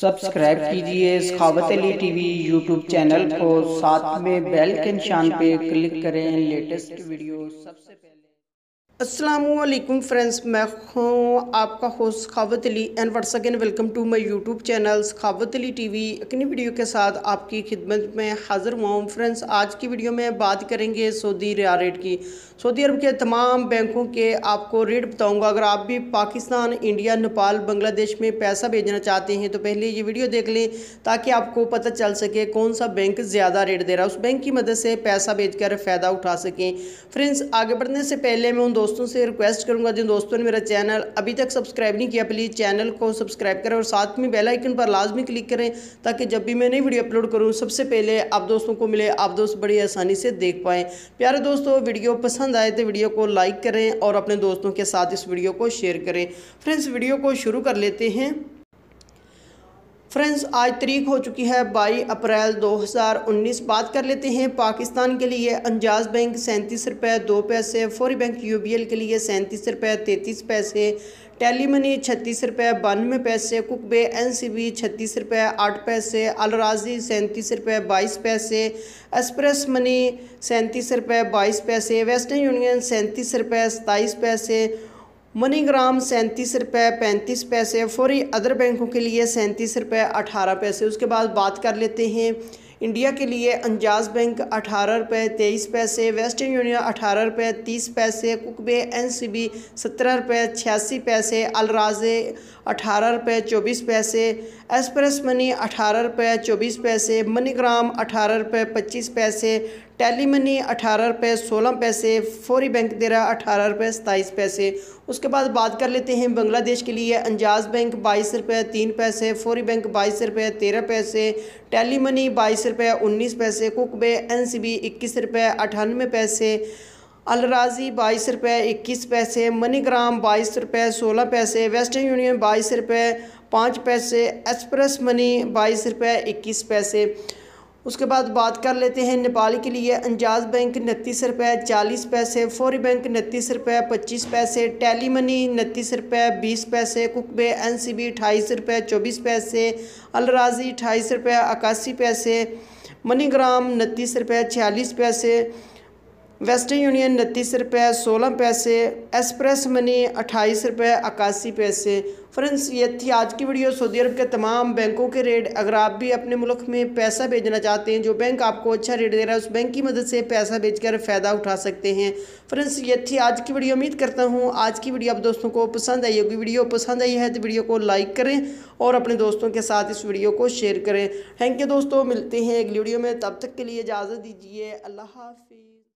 Subscribe कीजिए सखावत Ali TV YouTube channel को, साथ में बेल के निशान पे क्लिक करें लेटेस्ट वीडियो सबसे पहले। अस्सलामुअलैकुम फ्रेंड्स, मैं हूँ आपका host Sakhawat Ali and what's again welcome to my YouTube channel Sakhawat Ali TV. एक नई वीडियो के साथ आपकी खिदमत में हाज़िर हुआ हूँ। फ्रेंड्स, आज की वीडियो में बात करेंगे सऊदी रियाल रेट की। सऊदी अरब के तमाम बैंकों के आपको रेट बताऊँगा। अगर आप भी पाकिस्तान, इंडिया, नेपाल, बांग्लादेश में पैसा भेजना चाहते हैं तो पहले ये वीडियो देख लें ताकि आपको पता चल सके कौन सा बैंक ज़्यादा रेट दे रहा है, उस बैंक की मदद से पैसा भेजकर फ़ायदा उठा सकें। फ्रेंड्स, आगे बढ़ने से पहले मैं उन दोस्तों से रिक्वेस्ट करूंगा जिन दोस्तों ने मेरा चैनल अभी तक सब्सक्राइब नहीं किया, प्लीज़ चैनल को सब्सक्राइब करें और साथ में बेल आइकन पर लाजमी क्लिक करें ताकि जब भी मैं नई वीडियो अपलोड करूं सबसे पहले आप दोस्तों को मिले, आप दोस्त बड़ी आसानी से देख पाएँ। प्यारे दोस्तों, वीडियो पसंद आए तो वीडियो को लाइक करें और अपने दोस्तों के साथ इस वीडियो को शेयर करें। फ्रेंड्स, वीडियो को शुरू कर लेते हैं। फ्रेंड्स, आज तारीख हो चुकी है 22 अप्रैल 2019। बात कर लेते हैं पाकिस्तान के लिए। अंजाज बैंक 37 रुपये 2 पैसे, फौरी बैंक UBL के लिए 37 रुपये 33 पैसे, टेली मनी 36 रुपये 92 पैसे, कुकबे NCB 36 रुपये 8 पैसे, अलराजी 37 रुपये 22 पैसे, एक्सप्रेस मनी 37 रुपये 22 पैसे, वेस्टर्न यूनियन 37 रुपये 27 पैसे, मनीग्राम 37 रुपये 35 पैसे, फौरी अदर बैंकों के लिए 37 रुपये 18 पैसे। उसके बाद बात कर लेते हैं इंडिया के लिए। अंजाज बैंक 18 रुपये 23 पैसे, वेस्टर्न यूनियन 18 रुपये 30 पैसे, कुकबे NCB 17 रुपये 86 पैसे, अलराजे 18 रुपये 24 पैसे, एक्सप्रेस मनी 18 रुपये 24 पैसे, मनीग्राम 18 रुपये 25 पैसे, टेली मनी 18 रुपये 16 पैसे, फौरी बैंक दे रहा 18 रुपये 27 पैसे। उसके बाद बात कर लेते हैं बांग्लादेश के लिए। अंजाज बैंक 22 रुपये 3 पैसे, फौरी बैंक 22 रुपये 13 पैसे, टेली मनी 22 रुपये 19 पैसे, कुकबे NCB 21 रुपये 98 पैसे, अलराजी 22 रुपये 21 पैसे, मनीग्राम 22 रुपये 16 पैसे, वेस्टर्न यूनियन 22 रुपये 5 पैसे, एक्सप्रेस मनी 22 रुपये 21 पैसे। उसके बाद बात कर लेते हैं नेपाल के लिए। अंजाज बैंक 29 रुपये 40 पैसे, फौरी बैंक 29 रुपये 25 पैसे, टेली मनी 29 रुपये 20 पैसे, कुकबे NCB 28 रुपये 24 पैसे, अलराजी 28 रुपये 81 पैसे, मनीग्राम 29 रुपये 46 पैसे, वेस्टर्न यूनियन 29 रुपये 16 पैसे, एक्सप्रेस मनी 28 रुपये 81 पैसे। फ्रेंड्स, ये थी आज की वीडियो सऊदी अरब के तमाम बैंकों के रेट। अगर आप भी अपने मुल्क में पैसा भेजना चाहते हैं, जो बैंक आपको अच्छा रेट दे रहा है उस बैंक की मदद से पैसा भेजकर फ़ायदा उठा सकते हैं। फ्रेंड्स, ये थी आज की वीडियो। उम्मीद करता हूँ आज की वीडियो आप दोस्तों को पसंद आई होगी। वीडियो पसंद आई है तो वीडियो को लाइक करें और अपने दोस्तों के साथ इस वीडियो को शेयर करें। थैंक यू दोस्तों, मिलते हैं अगली वीडियो में। तब तक के लिए इजाज़त दीजिए। अल्लाह हाफिज़।